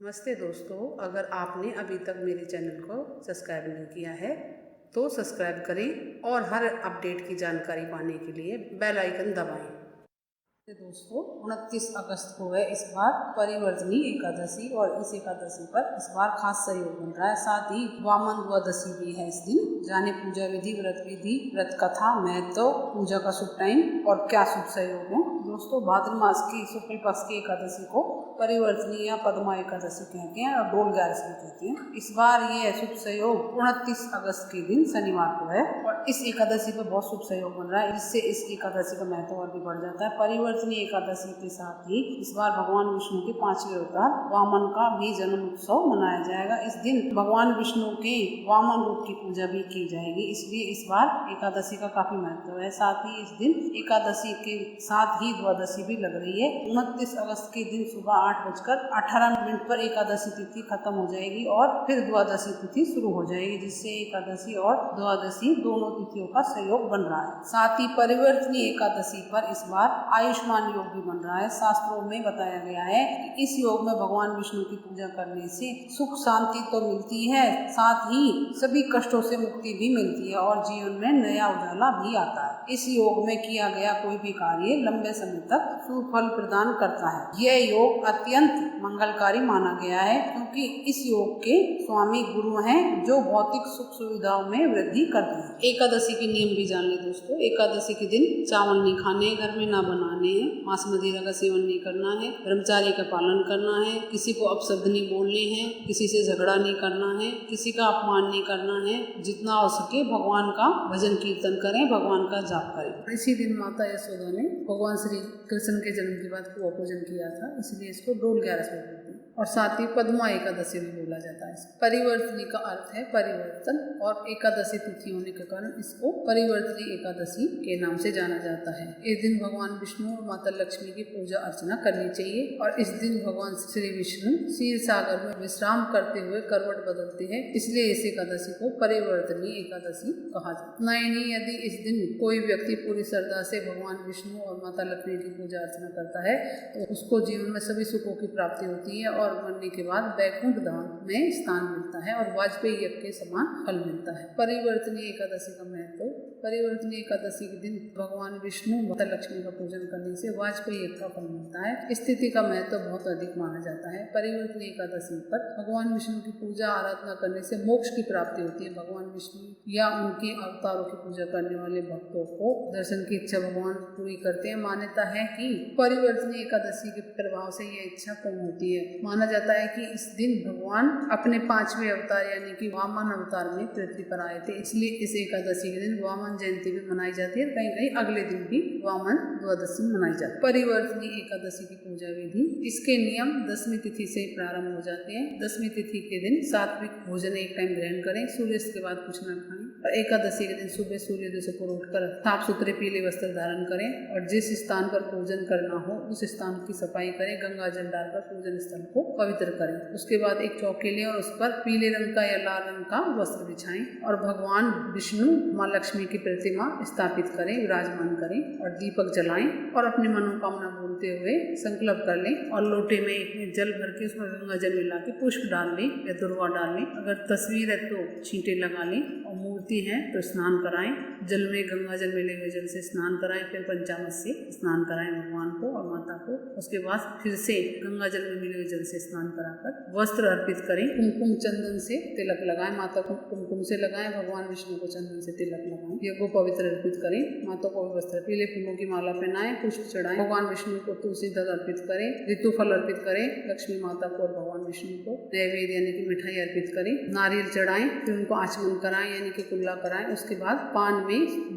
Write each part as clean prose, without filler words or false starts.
नमस्ते दोस्तों, अगर आपने अभी तक मेरे चैनल को सब्सक्राइब नहीं किया है तो सब्सक्राइब करें और हर अपडेट की जानकारी पाने के लिए बेल आइकन दबाएं। दोस्तों 29 अगस्त को है इस बार परिवर्तनी एकादशी और इस एकादशी पर इस बार खास सहयोग बन रहा है। साथ ही वामन द्वादशी भी है इस दिन। जाने पूजा विधि, व्रत कथा, महत्व, पूजा का शुभ टाइम और क्या शुभ सहयोग है। दोस्तों भाद्र मास की शुक्ल पक्ष की एकादशी को परिवर्तनी या पद्मा एकादशी कहते हैं और डोल ग्यारस भी कहते हैं। इस बार ये शुभ सहयोग 29 अगस्त के दिन शनिवार को है और इस एकादशी पर बहुत शुभ सहयोग बन रहा है, जिससे इस एकादशी का महत्व और भी बढ़ जाता है। परिवर्तनी एकादशी के साथ ही इस बार भगवान विष्णु के 5वें अवतार वामन का भी जन्म उत्सव मनाया जाएगा। इस दिन भगवान विष्णु के वामन रूप की पूजा भी की जाएगी, इसलिए इस बार एकादशी का काफी महत्व है। साथ ही इस दिन एकादशी के साथ ही द्वादशी भी लग रही है। 29 अगस्त के दिन सुबह 8:18 पर एकादशी तिथि खत्म हो जाएगी और फिर द्वादशी तिथि शुरू हो जाएगी, जिससे एकादशी और द्वादशी दोनों तिथियों का सहयोग बन रहा है। साथ ही परिवर्तनी एकादशी पर इस बार आयुष्मान योग भी बन रहा है। शास्त्रों में बताया गया है कि इस योग में भगवान विष्णु की पूजा करने से सुख शांति तो मिलती है, साथ ही सभी कष्टों से मुक्ति भी मिलती है और जीवन में नया उजाला भी आता है। इस योग में किया गया कोई भी कार्य लंबे समय तक सुफल प्रदान करता है। यह योग अत्यंत मंगलकारी माना गया है, क्योंकि इस योग के स्वामी गुरु हैं जो भौतिक सुख सुविधाओं में वृद्धि करते हैं। एकादशी के नियम भी जान ले दोस्तों। एकादशी के दिन चावल नहीं खाने, घर में ना बनाने हैं, मांस मदिरा का सेवन नहीं करना है, ब्रह्मचार्य का पालन करना है, किसी को अपशब्द नहीं बोलने हैं, किसी से झगड़ा नहीं करना है, किसी का अपमान नहीं करना है। जितना हो सके भगवान का भजन कीर्तन करें, भगवान का जाप करें। इसी दिन माता यशोदा ने भगवान श्री कृष्ण के जन्म के बाद को पूजन किया था, इसलिए इसको डोल ग्यारस बोलते हैं। और साथ ही पद्मा एकादशी भी बोला जाता है। परिवर्तनी का अर्थ है परिवर्तन और एकादशी तिथि होने के कारण इसको परिवर्तनी एकादशी के नाम से जाना जाता है। इस दिन भगवान विष्णु और माता लक्ष्मी की पूजा अर्चना करनी चाहिए और इस दिन भगवान श्री विष्णु क्षीर सागर में विश्राम करते हुए करवट बदलते हैं, इसलिए इस एकादशी को परिवर्तनी एकादशी कहा जाता है। यदि इस दिन कोई व्यक्ति पूरी श्रद्धा से भगवान विष्णु और माता लक्ष्मी की पूजा अर्चना करता है तो उसको जीवन में सभी सुखों की प्राप्ति होती है और मरने के बाद वैकुंठ धाम में स्थान मिलता है और वाजपेयी यज्ञ के समान फल मिलता है। परिवर्तनीय एकादशी का महत्व। परिवर्तनीय एकादशी के दिन भगवान विष्णु माता लक्ष्मी का पूजन करने से वाजपेयी यज्ञ का फल मिलता है। स्थिति का महत्व बहुत अधिक माना जाता है। परिवर्तनीय एकादशी पर भगवान विष्णु की पूजा आराधना करने से मोक्ष की प्राप्ति होती है। भगवान विष्णु या उनके अवतारों की पूजा करने वाले भक्तों को दर्शन की इच्छा भगवान पूरी करते हैं। मान्यता है कि परिवर्तनीय एकादशी के प्रभाव से यह इच्छा पूर्ण होती है। माना जाता है कि इस दिन भगवान अपने 5वें अवतार यानी कि वामन अवतार में पृथ्वी पर आए थे, इसलिए इस एकादशी के दिन वामन जयंती भी मनाई जाती है। कहीं कहीं अगले दिन भी वामन द्वादशी मनाई जाती है। परिवर्तनीय एकादशी की पूजा विधि। इसके नियम 10वीं तिथि से प्रारंभ हो जाते हैं। 10वीं तिथि के दिन सात्विक भोजन एक टाइम ग्रहण करें, सूर्यास्त के बाद कुछ न खाएं और एकादशी के दिन सुबह सूर्योदय से पूर्व उठकर साफ सुथरे पीले वस्त्र धारण करें और जिस स्थान पर पूजन करना हो उस स्थान की सफाई करें। गंगा जल डालकर पूजन स्थल को पवित्र करें। उसके बाद एक चौकी लें और उस पर पीले रंग का या लाल रंग का वस्त्र बिछाएं और भगवान विष्णु माँ लक्ष्मी की प्रतिमा स्थापित करें, विराजमान करें और दीपक जलाएं और अपनी मनोकामना बोलते हुए संकल्प कर लें और लोटे में जल भर के उसमें गंगा जल मिला के पुष्प डाल लें या दुर्वा डाल लें। अगर तस्वीर है तो छींटे लगा लें और मूर्ति है तो स्नान कराएं। जल में गंगा जल मिले हुए जल से स्नान कराएं, फिर पंचामृत से स्नान कराएं भगवान को और माता को। उसके बाद फिर से गंगा जल में मिले हुए जल से स्नान कराकर वस्त्र अर्पित करें। कुमकुम चंदन से तिलक लगाएं। माता को कुमकुम से लगाएं, भगवान विष्णु को चंदन से तिलक लगाएं। यज्ञ को पवित्र अर्पित करें। माता को वस्त्र पीले फूलों की माला पहनाएं, पुष्प चढ़ाएं। भगवान विष्णु को तुलसी दल अर्पित करें, ऋतु फल अर्पित करें। लक्ष्मी माता को और भगवान विष्णु को नैवेद्य यानी कि मिठाई अर्पित करें। नारियल चढ़ाएं, फिर उनको आचमन कराएं यानी कि कुल्ला कराएं। उसके बाद पान में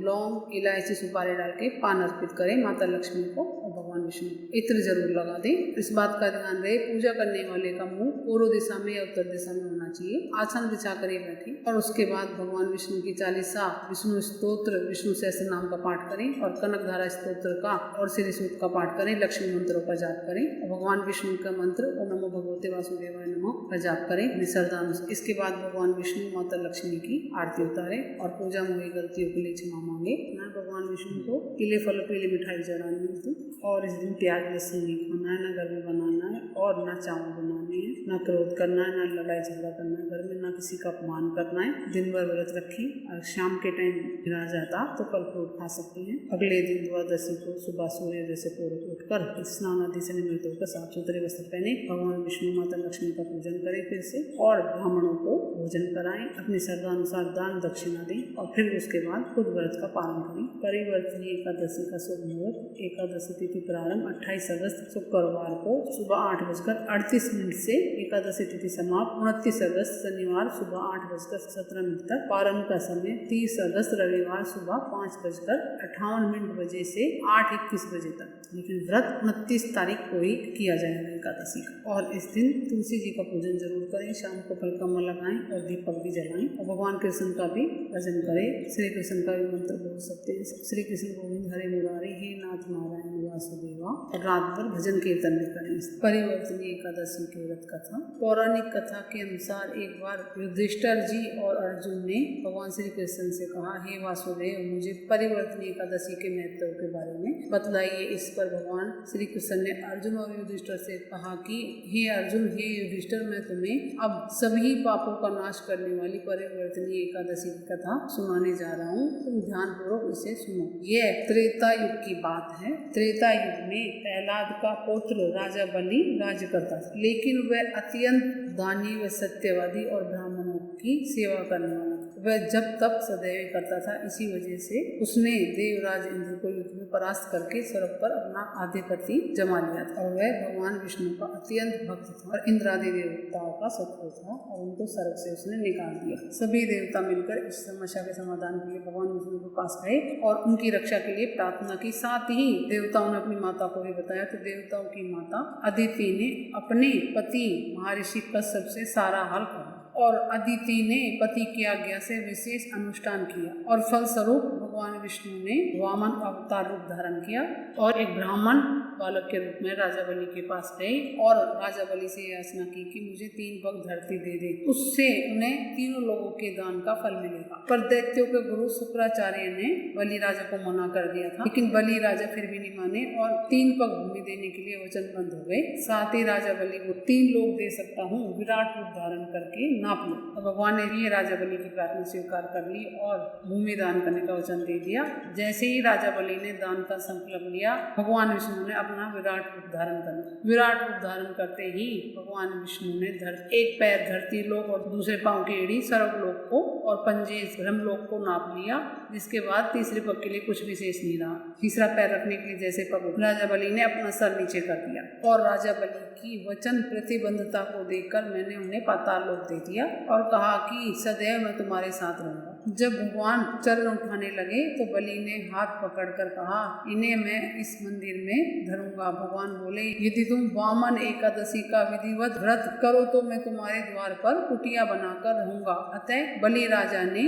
लौंग, इलायची, सुपारी डाल के पान अर्पित करें माता लक्ष्मी को और भगवान विष्णु को। इत्र जरूर लगा दें। इस बात का ध्यान रहे पूजा करने वाले का मुंह पूर्व दिशा में या उत्तर दिशा में होना चाहिए। आसन बिछा कर बैठे और उसके बाद भगवान विष्णु की चालीसा, विष्णु स्तोत्र, विष्णु सहस्त्र नाम का पाठ करें और कनकधारा स्तोत्र का और श्री सूक्त का पाठ करें। लक्ष्मी मंत्रों का जाप करें और भगवान विष्णु का मंत्र ओम नमो भगवते वासुदेवाय नमः का जाप करें निसरदान। इसके बाद भगवान विष्णु माता लक्ष्मी की आरती उतारें और पूजा में हुई गलतियों के लिए क्षमा मांगे। मैं भगवान विष्णु को पीले फल, पीली मिठाई चढ़ानी थी और इस दिन प्याज लहसुन नहीं खाना है, ना घर में बनाना है और ना चावल बनाने हैं। ना क्रोध करना है, ना लड़ाई झगड़ा करना है घर में, ना किसी का अपमान करना है। दिन भर व्रत रखी और शाम के टाइम गिरा जाता तो फल फ्रूट खा सकती हैं। अगले दिन द्वादशी को सुबह सूर्योदय से पूर्व उठकर स्नान आदि से निवृत्त होकर साफ सुथरे वस्त्र पहने भगवान विष्णु माता लक्ष्मी का पूजन करें फिर से, और ब्राह्मणों को भोजन कराएं, अपनी श्रद्धा अनुसार दान दक्षिणा दें और फिर उसके बाद खुद व्रत का पालन करें। परिवर्तनीय एकादशी का शुभ मुहूर्त एकादशी तिथि प्रारंभ 28 अगस्त शुक्रवार को सुबह 8:38 से एकादशी तिथि समाप्त 29 अगस्त शनिवार सुबह 8:17 तक। पारण का समय 30 अगस्त रविवार सुबह 5:58 बजे से 8:21 बजे तक। लेकिन व्रत 29 तारीख को ही किया जाएगा एकादशी का। और इस दिन तुलसी जी का पूजन जरूर करें, शाम को फलकम्मा लगाएं और दीपक भी जलाएं और भगवान कृष्ण का भी भजन करें। श्री कृष्ण का भी मंत्र बोल सकते हैं, श्री कृष्ण गोविंद हरे मुरारी हे नाथ नारायण वासुदेवा, और रात भर भजन कीर्तन भी करें। परिवर्तनीय एकादशी की व्रत कथा। पौराणिक कथा के अनुसार एक बार युधिष्ठिर जी और अर्जुन ने भगवान श्री कृष्ण से कहा, हे वासुदेव मुझे परिवर्तनीय एकादशी के महत्व के बारे में बतलाइए। इस पर भगवान श्री कृष्ण ने अर्जुन और युधिष्ठिर से कहा कि हे अर्जुन, हे युधिष्ठिर, मैं तुम्हें अब सभी पापों का नाश करने वाली परिवर्तनीय एकादशी की कथा सुनाने जा रहा हूँ, तुम ध्यान पूर्वक इसे सुनो। यह त्रेता युग की बात है। त्रेता युग में प्रहलाद का पुत्र राजा बलि राज्य करता था, लेकिन वह अत्यंत दानी व सत्यवादी और ब्राह्मणों की सेवा करने वाला था। वह जब तप सदैव करता था, इसी वजह से उसने देवराज इंद्र को युद्ध में परास्त करके स्वर्ग पर अपना आधिपत्य जमा लिया था। और वह भगवान विष्णु का अत्यंत भक्त था और इंद्रादि देवताओं का शत्रु था और उनको स्वर्ग से उसने निकाल दिया। सभी देवता मिलकर इस समस्या के समाधान के लिए भगवान विष्णु के पास गए और उनकी रक्षा के लिए प्रार्थना की। साथ ही देवताओं ने अपनी माता को भी बताया, तो देवताओं की माता अदिति ने अपने पति महर्षि कश्यप से सारा हाल कहा और अदिति ने पति की आज्ञा से विशेष अनुष्ठान किया और फलस्वरूप भगवान विष्णु ने वामन अवतार रूप धारण किया और एक ब्राह्मण बालक के रूप में राजा बलि के पास गए और राजा बलि से याचना की कि मुझे 3 पग धरती दे दे, उससे उन्हें तीनों लोगों के दान का फल मिलेगा। पर दैत्यों के गुरु शुक्राचार्य ने बलि राजा को मना कर दिया था, लेकिन बलि राजा फिर भी नहीं माने और 3 पग भूमि देने के लिए वचनबद्ध हो गए। साथ ही राजा बलि को 3 लोग दे सकता हूँ, विराट रूप धारण करके नाप लो। तो भगवान ने भी राजा बलि की प्रार्थना स्वीकार कर ली और भूमि दान करने का वचन दे दिया। जैसे ही राजा बलि ने दान का संकल्प लिया, भगवान विष्णु ने अपना विराट रूप धारण कर लिया। विराट रूप धारण करते ही भगवान विष्णु ने एक पैर धरती लोक और दूसरे पांव की एड़ी सर्व लोक को और पंजे ब्रह्मलोक को नाप लिया, जिसके बाद तीसरे पग के लिए कुछ विशेष नहीं रहा। तीसरा पैर रखने के लिए जैसे पग राजा बलि ने अपना सर नीचे कर दिया और राजा बलि की वचन प्रतिबद्धता को देखकर मैंने उन्हें पाताल लोक दे दिया और कहा कि सदैव मैं तुम्हारे साथ रहूंगा। जब भगवान चरण उठाने लगे तो बलि ने हाथ पकड़कर कहा, इन्हें मैं इस मंदिर में धरूंगा। भगवान बोले, यदि तुम वामन एकादशी का विधिवत व्रत करो तो मैं तुम्हारे द्वार पर कुटिया बनाकर रहूंगा। अतः बलि राजा ने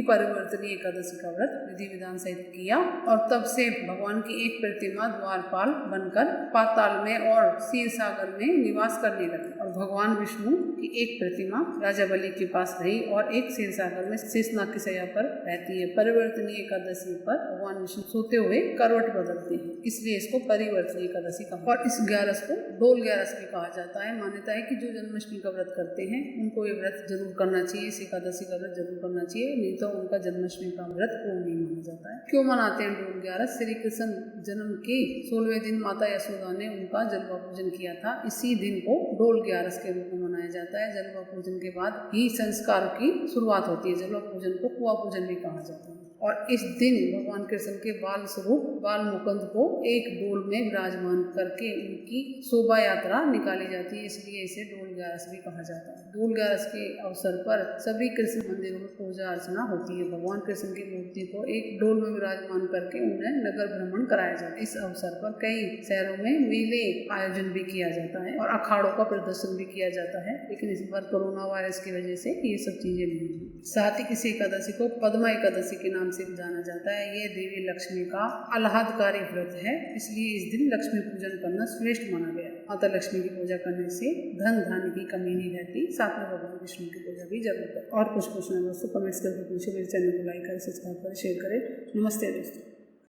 परिवर्तनीय एकादशी का व्रत विधि विधान सहित किया और तब से भगवान की एक प्रतिमा द्वारपाल बनकर पाताल में और क्षीर सागर में निवास करने लगी और भगवान विष्णु की एक प्रतिमा राजा बलि के पास रही और एक क्षीर सागर में शेषनाग की शैया पर रहती है। परिवर्तनीय एकादशी पर भगवान विष्णु सोते हुए करवट बदलते हैं, इसलिए इसको परिवर्तनीय एकादशी कहा। और इस 11 को डोल 11 भी कहा जाता है। मान्यता है कि जो जन्माष्टमी का व्रत करते हैं उनको ये व्रत जरूर करना चाहिए, इस एकादशी का व्रत जरूर करना चाहिए, नहीं तो उनका जन्माष्टमी का व्रत पूर्ण नहीं माना जाता है। क्यों मनाते हैं डोल 11? श्री कृष्ण जन्म के 16वें दिन माता यशोदा ने उनका जलवा पूजन किया था, इसी दिन को डोल 11 के रूप में मनाया जाता है। जलवा पूजन के बाद ही संस्कार की शुरुआत होती है। जलवा पूजन को कुआं पूजन भी कहा जाता है और इस दिन भगवान कृष्ण के बाल स्वरूप बाल मुकुंद को एक डोल में विराजमान करके उनकी शोभा यात्रा निकाली जाती है, इसलिए इसे डोल 11 भी कहा जाता है। डोल 11 के अवसर पर सभी कृष्ण मंदिरों में पूजा अर्चना होती है। भगवान कृष्ण की मूर्ति को एक डोल में विराजमान करके उन्हें नगर भ्रमण कराया जाता है। इस अवसर पर कई शहरों में मेले आयोजन भी किया जाता है और अखाड़ों का प्रदर्शन भी किया जाता है, लेकिन इस बार कोरोना वायरस की वजह से ये सब चीजें नहीं हुई। साथ ही इस एकादशी को पद्मा एकादशी के नाम से जाना जाता है। यह देवी लक्ष्मी का आह्लादकारी व्रत है, इसलिए इस दिन लक्ष्मी पूजन करना श्रेष्ठ माना गया। माता लक्ष्मी की पूजा करने से धन धान्य की कमी नहीं रहती। साथ में भगवान विष्णु की पूजा भी जरूर करें। और कुछ पूछना दोस्तों कमेंट्स करके पूछे। मेरे चैनल को लाइक करें, सब्सक्राइब करें, शेयर करें। नमस्ते दोस्तों।